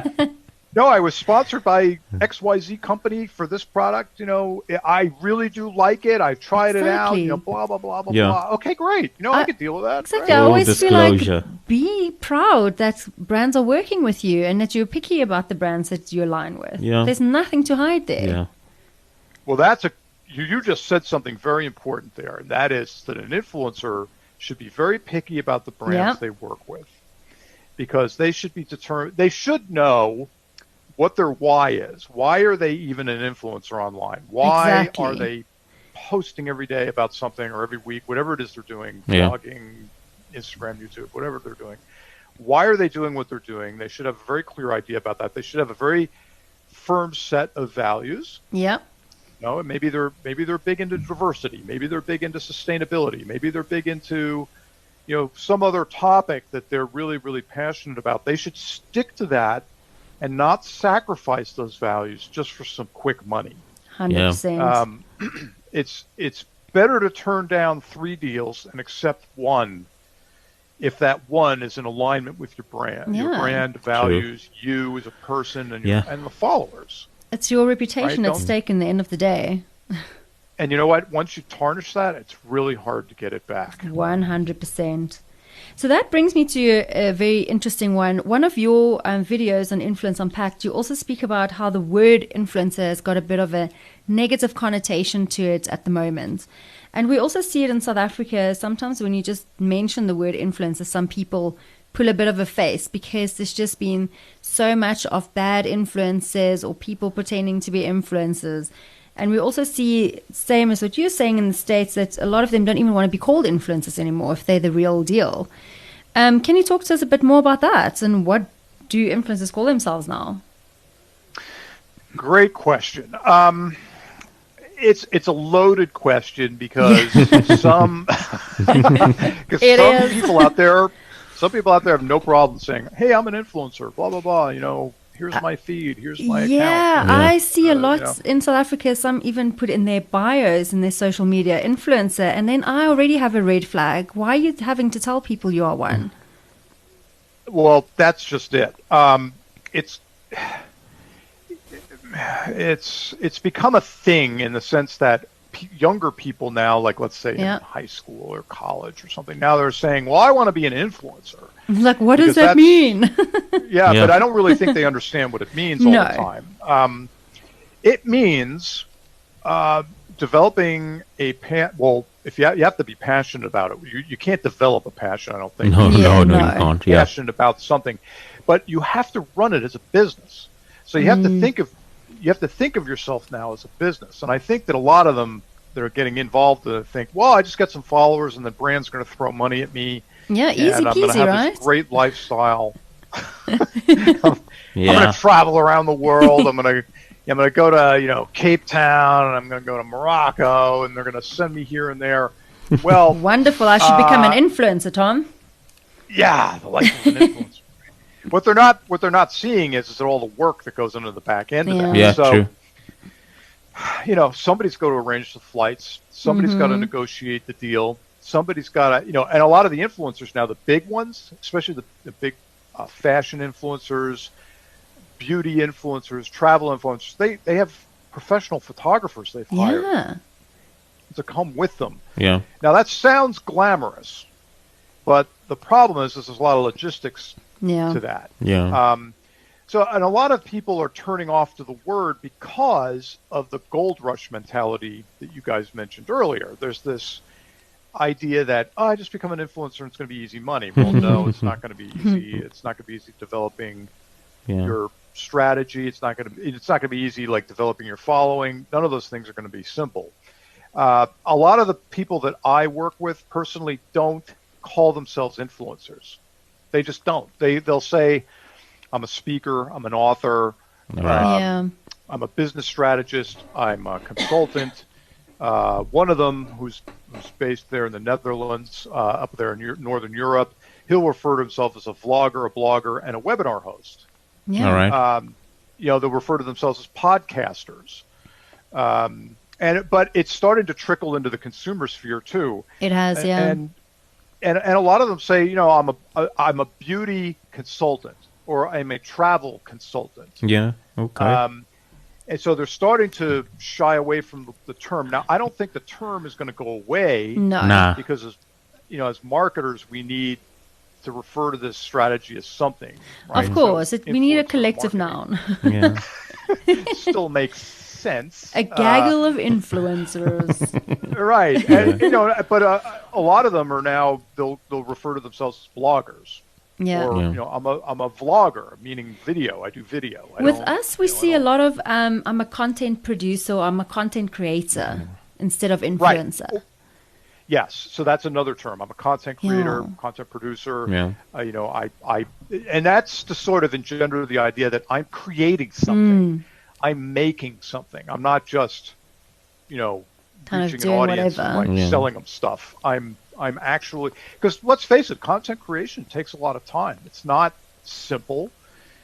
No, I was sponsored by XYZ company for this product. I really do like it. I've tried it out. Exactly. Blah, blah, blah, blah, Yeah. blah. Okay, great. I can deal with that. Exactly. Right? I Full always feel like disclosure. be proud that brands are working with you and that you're picky about the brands that you align with. Yeah. There's nothing to hide there. Yeah. Well, you just said something very important there, and that is that an influencer should be very picky about the brands they work with, because they should be determined. They should know what their why is. Why are they even an influencer online? Why Exactly. are they posting every day about something, or every week, whatever it is they're doing, Yeah. blogging, Instagram, YouTube, whatever they're doing? Why are they doing what they're doing? They should have a very clear idea about that. They should have a very firm set of values. Yep. And maybe they're big into diversity. Maybe they're big into sustainability. Maybe they're big into some other topic that they're really, really passionate about. They should stick to that and not sacrifice those values just for some quick money. 100%. It's better to turn down 3 deals and accept one if that one is in alignment with your brand. Your Yeah. brand values you as a person and and the followers. It's your reputation Right, at stake in the end of the day. And you know what? Once you tarnish that, it's really hard to get it back. 100%. So that brings me to a very interesting one. One of your videos on Influence Unpacked, you also speak about how the word influencer has got a bit of a negative connotation to it at the moment. And we also see it in South Africa. Sometimes when you just mention the word influencer, some people pull a bit of a face because there's just been so much of bad influences or people pretending to be influencers. And we also see, same as what you're saying in the States, that a lot of them don't even want to be called influencers anymore if they're the real deal. Can you talk to us a bit more about that? And what do influencers call themselves now? Great question. It's a loaded question because some people out there have no problem saying, "Hey, I'm an influencer." Blah blah blah. Here's my feed. Here's my account. Yeah, I see a lot in South Africa. Some even put in their bios in their social media influencer, and then I already have a red flag. Why are you having to tell people you are one? Well, that's just it. It's become a thing in the sense that younger people now, like let's say in high school or college or something, now they're saying, "Well, I want to be an influencer." Like, what does that mean? Yeah, but I don't really think they understand what it means all the time. It means developing if you have to be passionate about it. You can't develop a passion, I don't think. No, you can't. Yeah. Passionate about something, but you have to run it as a business. So you have to think of yourself now as a business. And I think that a lot of them that are getting involved think, well, I just got some followers and the brand's going to throw money at me. Yeah, easy and I'm going to peasy, have right? this great lifestyle. I'm going to travel around the world. I'm going to go to Cape Town, and I'm going to go to Morocco, and they're going to send me here and there. Well, wonderful. I should become an influencer, Tom. Yeah, the life of an influencer. What they're not seeing is all the work that goes into the back end of that. Yeah, so, true. Somebody's got to arrange the flights. Somebody's got to negotiate the deal. Somebody's got to, and a lot of the influencers now, the big ones, especially the big fashion influencers, beauty influencers, travel influencers, they have professional photographers they've hired to come with them. Yeah. Now that sounds glamorous, but the problem is there's a lot of logistics to that. Yeah. And a lot of people are turning off to the word because of the gold rush mentality that you guys mentioned earlier. There's this idea that I just become an influencer and it's going to be easy money. Well, no, it's not going to be easy. It's not going to be easy developing your strategy. It's not going to be easy like developing your following. None of those things are going to be simple. A lot of the people that I work with personally don't call themselves influencers. They just don't. They'll say, I'm a speaker, I'm an author, I'm a business strategist, I'm a consultant. One of them who's based there in the Netherlands, up there in Northern Europe, he'll refer to himself as a vlogger, a blogger, and a webinar host. Yeah. All right. They'll refer to themselves as podcasters. But it's starting to trickle into the consumer sphere too. It has, And a lot of them say, I'm a beauty consultant, or I'm a travel consultant. Yeah. Okay. And so they're starting to shy away from the term. Now, I don't think the term is going to go away. No. Nah. Because as marketers, we need to refer to this strategy as something. Right? Of course, So we need a influencer collective marketing noun. Yeah. still makes sense. A gaggle of influencers. Right. And, but a lot of them are now they'll refer to themselves as bloggers. Yeah. Or I'm a vlogger, meaning video. I do video. With us, we see a lot of I'm a content producer, or I'm a content creator instead of influencer. Right. Yes, so that's another term. I'm a content creator, Yeah. content producer. Yeah. I and that's to sort of engender the idea that I'm creating something. I'm making something. I'm not just, Kind of reaching an doing audience whatever. and selling them stuff. I'm actually, because let's face it, content creation takes a lot of time. It's not simple.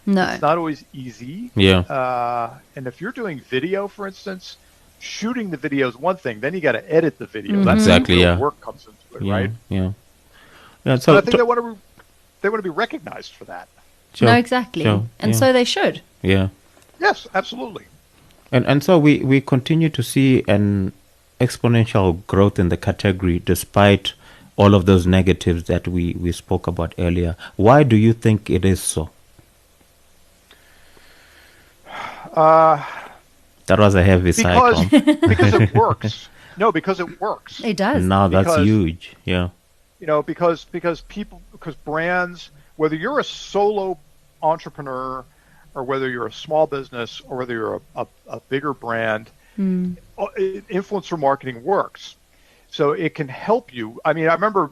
No. It's not always easy. Yeah. And if you're doing video, for instance, shooting the video is one thing. Then you got to edit the video. Mm-hmm. That's Exactly, where yeah. work comes into it, Yeah. right? Yeah. But So I think they want to be recognized for that. sure, No, exactly. sure, And yeah. so they should. Yeah. Yes, absolutely. And so we continue to see an exponential growth in the category despite all of those negatives that we spoke about earlier. Why do you think it is so? That was a heavy sigh, Tom. Because it works. No, because it works. It does. Now that's Because- huge. Yeah. Because brands, whether you're a solo entrepreneur or whether you're a small business or whether you're a bigger brand, influencer marketing works. So it can help you. I mean, I remember,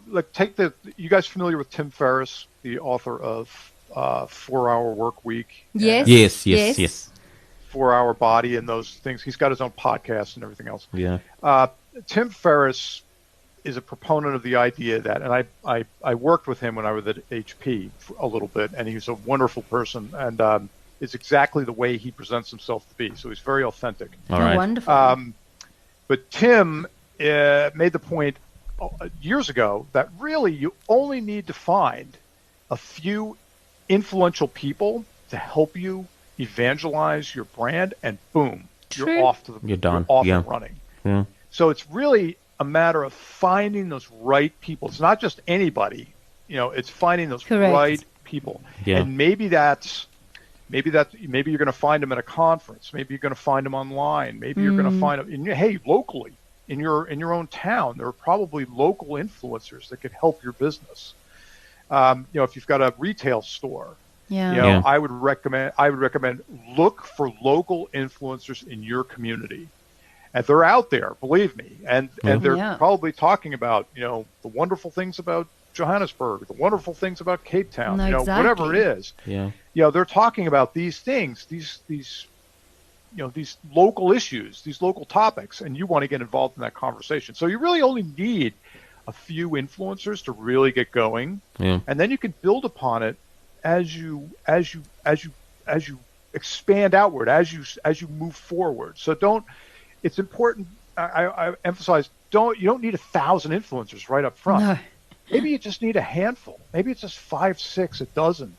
you guys familiar with Tim Ferriss, the author of 4-Hour Work Week? Yes. Yes. 4-Hour Body and those things. He's got his own podcast and everything else. Yeah. Tim Ferriss is a proponent of the idea that, and I worked with him when I was at HP for a little bit, and he's a wonderful person, and it's exactly the way he presents himself to be. So he's very authentic. All right. Wonderful. But Tim made the point years ago that really you only need to find a few influential people to help you evangelize your brand, and boom, True. you're off to the You're done. off Yeah. and running. Yeah. So it's really a matter of finding those right people. It's not just anybody, it's finding those Correct. right people. Yeah. And maybe you're going to find them at a conference. Maybe you're going to find them online. Maybe you're going to find them locally in your own town. There are probably local influencers that could help your business. If you've got a retail store, Yeah. Yeah. I would recommend look for local influencers in your community. And they're out there, believe me. And they're Yeah. probably talking about, the wonderful things about Johannesburg, the wonderful things about Cape Town, No, whatever it is. Yeah. They're talking about these things, these local issues, these local topics, and you want to get involved in that conversation. So you really only need a few influencers to really get going. Yeah. And then you can build upon it as you expand outward, as you move forward. So it's important. I emphasize, you don't need 1,000 influencers right up front. No. Maybe you just need a handful. Maybe it's just 5, 6, a dozen.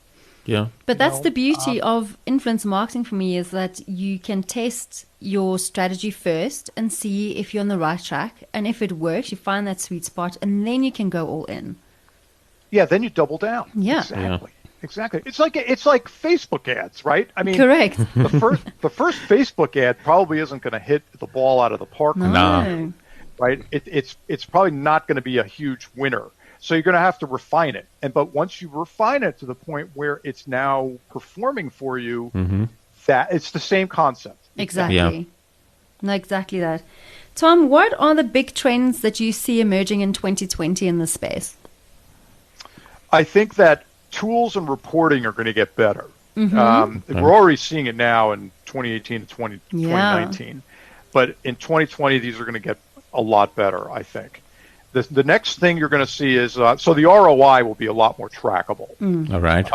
Yeah. But that's the beauty of influencer marketing for me, is that you can test your strategy first and see if you're on the right track. And if it works, you find that sweet spot, and then you can go all in. Yeah, then you double down. Yeah. Exactly. It's like Facebook ads, right? I mean, Correct. the first Facebook ad probably isn't going to hit the ball out of the park, No. right? It's probably not going to be a huge winner. So you're going to have to refine it. But once you refine it to the point where it's now performing for you, that it's the same concept. Exactly. Yeah. No, exactly that. Tom, what are the big trends that you see emerging in 2020 in this space? I think that tools and reporting are going to get better. We're already seeing it now in 2018 to 2019. But in 2020, these are going to get a lot better, I think. The next thing you're going to see is, so the ROI will be a lot more trackable. All right.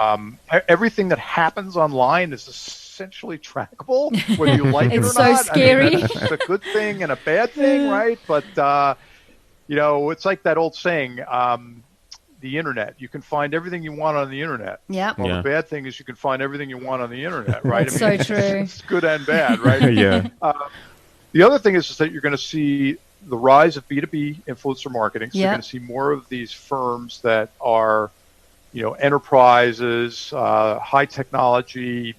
Everything that happens online is essentially trackable, whether you like it or It's so not. scary. I mean, it's a good thing and a bad thing, right? But, it's like that old saying, the internet. You can find everything you want on the internet. Yeah. Well, Yeah. the bad thing is you can find everything you want on the internet, right? That's so true. It's good and bad, right? Yeah. The other thing is that you're going to see the rise of B2B influencer marketing. So Yeah. you're going to see more of these firms that are, enterprises, high technology,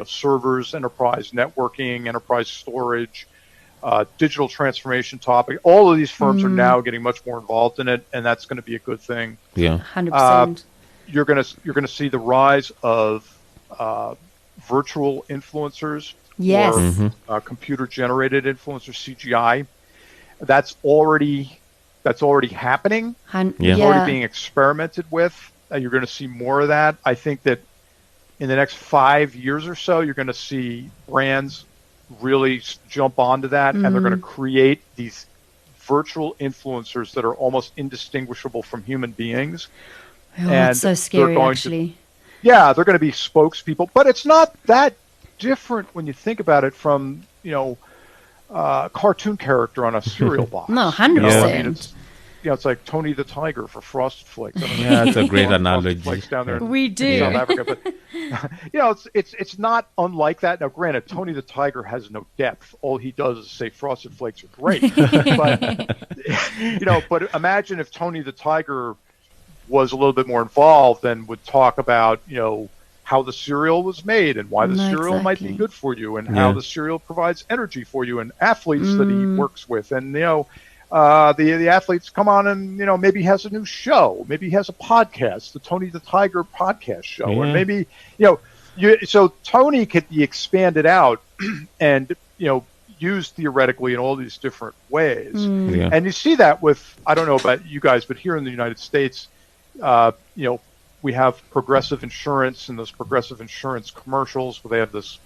servers, enterprise networking, enterprise storage, digital transformation topic. All of these firms are now getting much more involved in it, and that's going to be a good thing. Yeah. 100%. You're going to see the rise of virtual influencers. Yes. Or computer generated influencers, CGI. That's already happening. Yeah. It's already being experimented with. You're going to see more of that. I think that in the next 5 years or so, you're going to see brands really jump onto that, and they're going to create these virtual influencers that are almost indistinguishable from human beings. Oh, and it's so scary, they're actually. they're going to be spokespeople, but it's not that different when you think about it from, a cartoon character on a cereal box. No, 100%. I mean, it's like Tony the Tiger for Frosted Flakes. I don't know Yeah, if that's a you great know Frosted analogy. Flakes down there We in do. South Africa, but it's not unlike that. Now, granted, Tony the Tiger has no depth. All he does is say Frosted Flakes are great. But imagine if Tony the Tiger was a little bit more involved and would talk about, how the cereal was made and why the cereal might be exactly. good for you and how the cereal provides energy for you and athletes that he works with. And, the athletes come on and, maybe he has a new show. Maybe he has a podcast, the Tony the Tiger podcast show. Yeah. And maybe, so Tony could be expanded out and, used theoretically in all these different ways. Yeah. And you see that with, I don't know about you guys, but here in the United States, we have Progressive Insurance and those Progressive Insurance commercials where they have this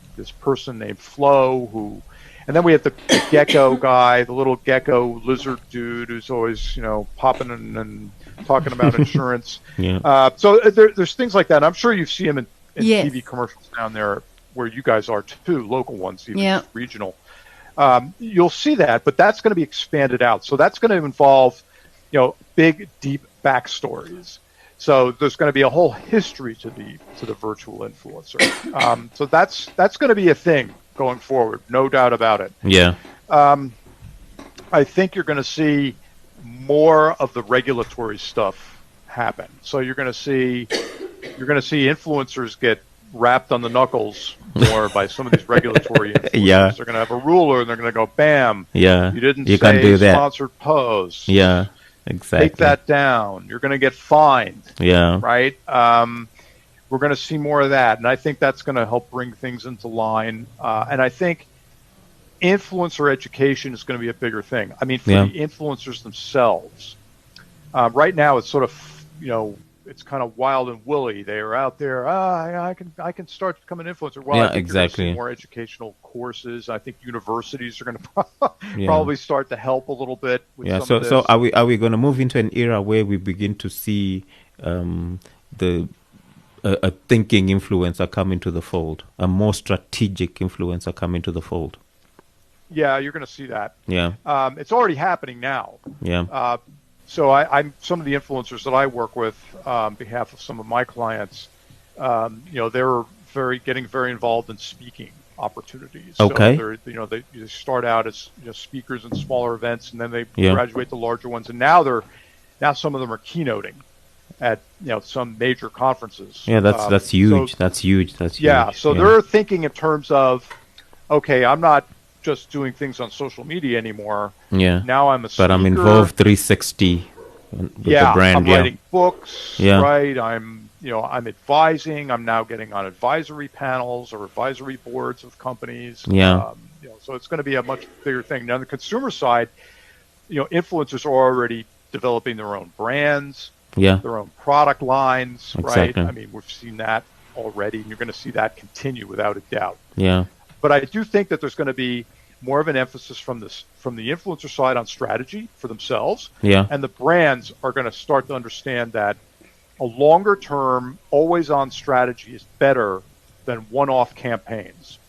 person named Flo and then we have the gecko guy, the little gecko lizard dude who's always, popping in and talking about insurance. Yeah. So there's things like that. I'm sure you see them in Yes. TV commercials down there where you guys are too, local ones, even Yeah. regional. You'll see that, but that's going to be expanded out. So that's going to involve, big, deep backstories. So there's going to be a whole history to the virtual influencer. So that's going to be a thing going forward, no doubt about it. Yeah. I think you're going to see more of the regulatory stuff happen. So you're going to see influencers get wrapped on the knuckles more by some of these regulatory influencers. Yeah. They're going to have a ruler and they're going to go, bam, Yeah. you didn't You say can't do that. sponsored post. Yeah. Exactly. Take that down. You're going to get fined, Yeah. right? We're going to see more of that. And I think that's going to help bring things into line. And I think influencer education is going to be a bigger thing. I mean, for the influencers themselves, right now it's sort of, it's kind of wild and woolly. They are out there. I can start to become an influencer. Well, Yeah, I think you're gonna see exactly. more educational courses. I think universities are going to probably start to help a little bit. With Yeah. some So of so this. are we going to move into an era where we begin to see a thinking influencer come into the fold, a more strategic influencer come into the fold? Yeah, you're going to see that. Yeah. It's already happening now. Yeah. So I'm some of the influencers that I work with on behalf of some of my clients. They're getting very involved in speaking opportunities. Okay. So they start out as speakers in smaller events, and then they Yeah. graduate to larger ones. And now some of them are keynoting at some major conferences. Yeah. That's huge. So, That's huge. That's yeah. huge. So they're thinking in terms of, okay, I'm not just doing things on social media anymore. Yeah. Now I'm a speaker. But I'm involved 360 with the brand. I'm writing books, Yeah. right? I'm advising. I'm now getting on advisory panels or advisory boards of companies. Yeah. So it's going to be a much bigger thing. Now, on the consumer side, influencers are already developing their own brands, Yeah. their own product lines, Exactly. right? I mean, we've seen that already, and you're going to see that continue without a doubt. Yeah. But I do think that there's going to be more of an emphasis from the influencer side on strategy for themselves. Yeah. And the brands are going to start to understand that a longer term, always on strategy is better than one-off campaigns.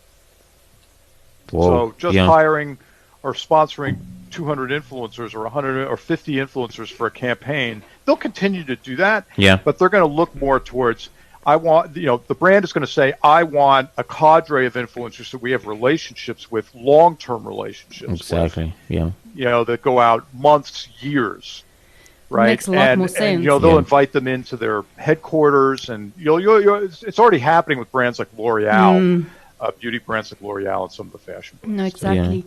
Whoa. So just Yeah. hiring or sponsoring 200 influencers or 100 or 50 influencers for a campaign, they'll continue to do that. Yeah. But they're going to look more towards, I want, the brand is going to say, I want a cadre of influencers that we have relationships with, long-term relationships Exactly. Yeah. with, that go out months, years. Right. Makes a lot more sense. And they'll invite them into their headquarters, and it's already happening with brands like L'Oreal, beauty brands like L'Oreal, and some of the fashion brands. No, exactly. Yeah.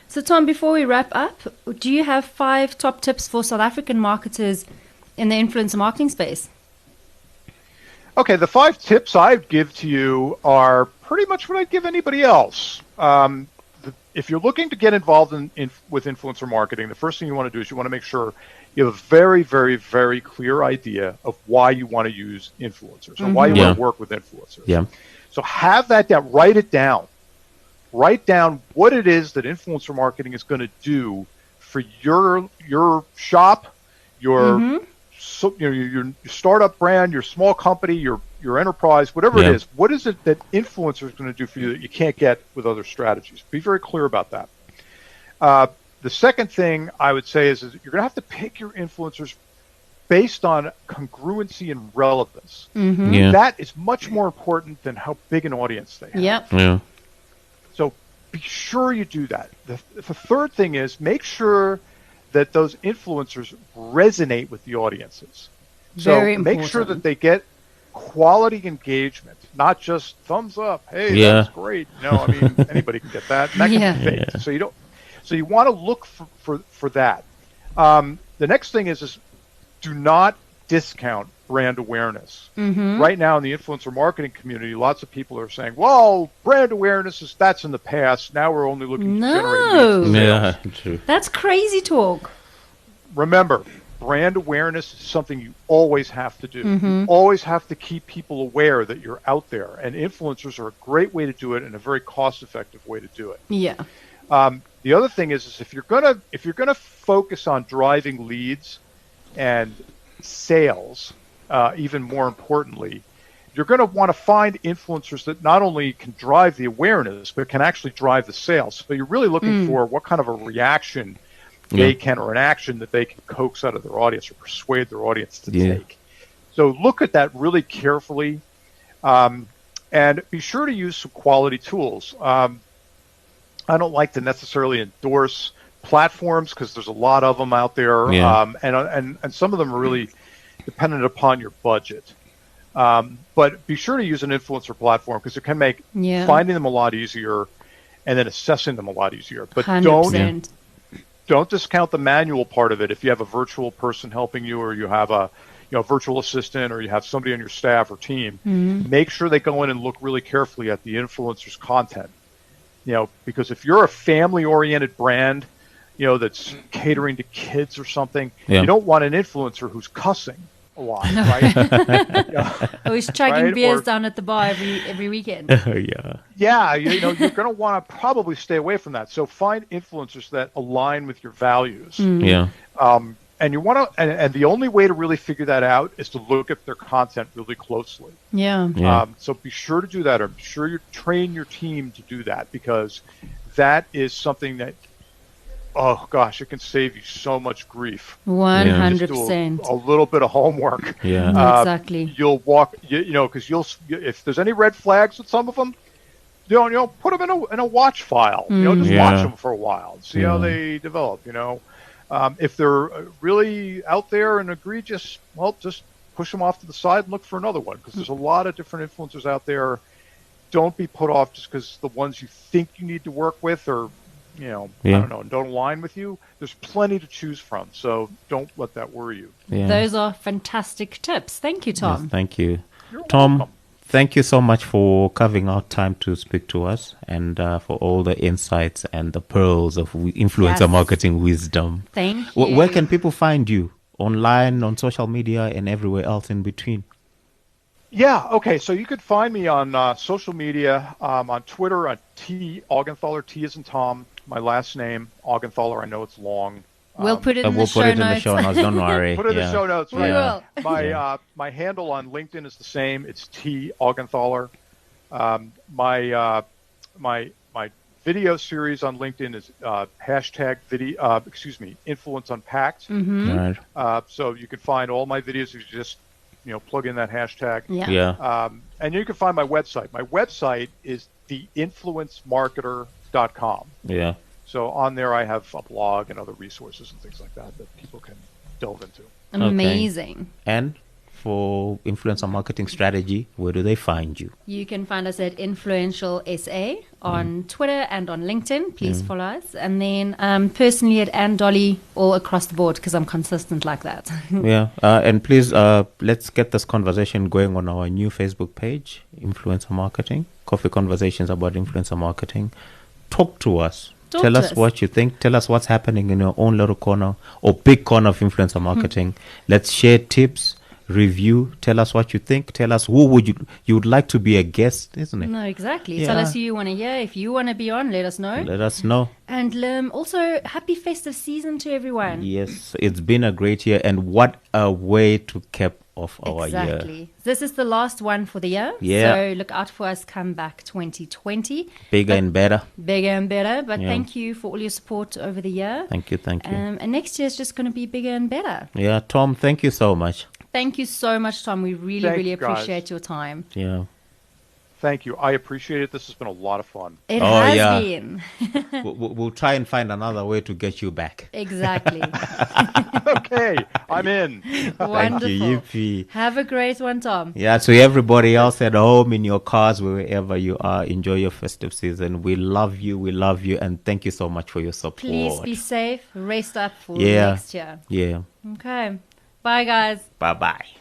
So, Tom, before we wrap up, do you have 5 top tips for South African marketers in the influencer marketing space? Okay, the 5 tips I'd give to you are pretty much what I'd give anybody else. If you're looking to get involved with influencer marketing, the first thing you want to do is you want to make sure you have a very, very, very clear idea of why you want to use influencers or why you want to work with influencers. Yeah. So have that down. Write it down. Write down what it is that influencer marketing is going to do for your shop, your startup brand, your small company, your enterprise, whatever it is. What is it that influencer is going to do for you that you can't get with other strategies? Be very clear about that. The second thing I would say is you're going to have to pick your influencers based on congruency and relevance. Yeah. That is much more important than how big an audience they have. Yep. Yeah. So be sure you do that. The third thing is make sure that those influencers resonate with the audiences. So Very make sure important. that they get quality engagement, not just thumbs up. Hey, that's great. No, I mean anybody can get that. That can be faked. Yeah. So you want to look for that. The next thing is do not discount brand awareness. Right now in the influencer marketing community, lots of people are saying, well, brand awareness that's in the past. Now we're only looking to generate leads. Yeah, true. That's crazy talk. Remember, brand awareness is something you always have to do. You always have to keep people aware that you're out there, and influencers are a great way to do it and a very cost-effective way to do it. Yeah. The other thing is if you're gonna focus on driving leads and sales, even more importantly, you're going to want to find influencers that not only can drive the awareness but can actually drive the sales. So you're really looking for what kind of a reaction they can, or an action that they can coax out of their audience or persuade their audience to take. So look at that really carefully, and be sure to use some quality tools. I don't like to necessarily endorse platforms because there's a lot of them out there, and some of them are really dependent upon your budget. But be sure to use an influencer platform because it can make finding them a lot easier and then assessing them a lot easier. But 100%. Don't discount the manual part of it. If you have a virtual person helping you, or you have a virtual assistant, or you have somebody on your staff or team, make sure they go in and look really carefully at the influencer's content. Because if you're a family-oriented brand, that's catering to kids or something, you don't want an influencer who's cussing a lot, right? Always chugging beers down at the bar every weekend. You're going to want to probably stay away from that. So find influencers that align with your values. And you want to, and the only way to really figure that out is to look at their content really closely. So be sure to do that, or be sure you train your team to do that, because that is something that, oh gosh, it can save you so much grief. 100%. A little bit of homework. Exactly. You'll walk, because if there's any red flags with some of them, put them in a watch file. Just watch them for a while and see how they develop. If they're really out there and egregious, well, just push them off to the side and look for another one, because there's a lot of different influencers out there. Don't be put off just because the ones you think you need to work with are, I don't know, don't align with you. There's plenty to choose from, so don't let that worry you. Those are fantastic tips. Thank you, Tom. Yes, thank you. You're Tom, welcome. thank you so much for carving out time to speak to us, and for all the insights and the pearls of influencer marketing wisdom. Thank you. Where can people find you? Online, on social media, and everywhere else in between? Okay. So you could find me on social media, on Twitter, on Augenthaler, T as in Tom, my last name, Augenthaler. I know it's long. We'll put it in we'll the put show it in the notes. show notes. Don't worry. Put it in the show notes. We will. My handle on LinkedIn is the same. It's T Augenthaler. My video series on LinkedIn is hashtag video. Influence Unpacked. Right. So you can find all my videos if you just plug in that hashtag. Yeah. And you can find my website. My website is theinfluencemarketer.com. Yeah. So on there I have a blog and other resources and things like that people can delve into. Amazing. Okay. And for influencer marketing strategy, where do they find you? You can find us at Influential SA on Twitter and on LinkedIn. Please follow us. And then personally at Ann Dolly all across the board because I'm consistent like that. Yeah. And please, let's get this conversation going on our new Facebook page, Influencer Marketing, Coffee Conversations about Influencer Marketing. Talk to us. Tell us what you think. Tell us what's happening in your own little corner or big corner of influencer marketing. Let's share tips. Review, tell us what you think, tell us who you would like to be a guest, isn't it? No, exactly. Yeah. Tell us who you want to hear. If you want to be on, let us know. Let us know. And also, happy festive season to everyone. Yes, it's been a great year, and what a way to cap off our year. Exactly. This is the last one for the year. Yeah. So look out for us come back 2020. Bigger and better. Bigger and better. But thank you for all your support over the year. Thank you. And next year is just going to be bigger and better. Yeah, Tom, thank you so much. Thank you so much, Tom. We really appreciate your time. Yeah. Thank you. I appreciate it. This has been a lot of fun. It has been. We'll try and find another way to get you back. Exactly. Okay, I'm in. Wonderful. Thank you, Yippee. Have a great one, Tom. Yeah, to everybody else at home, in your cars, wherever you are, enjoy your festive season. We love you, and thank you so much for your support. Please be safe. Rest up for next year. Yeah. Okay. Bye, guys. Bye-bye.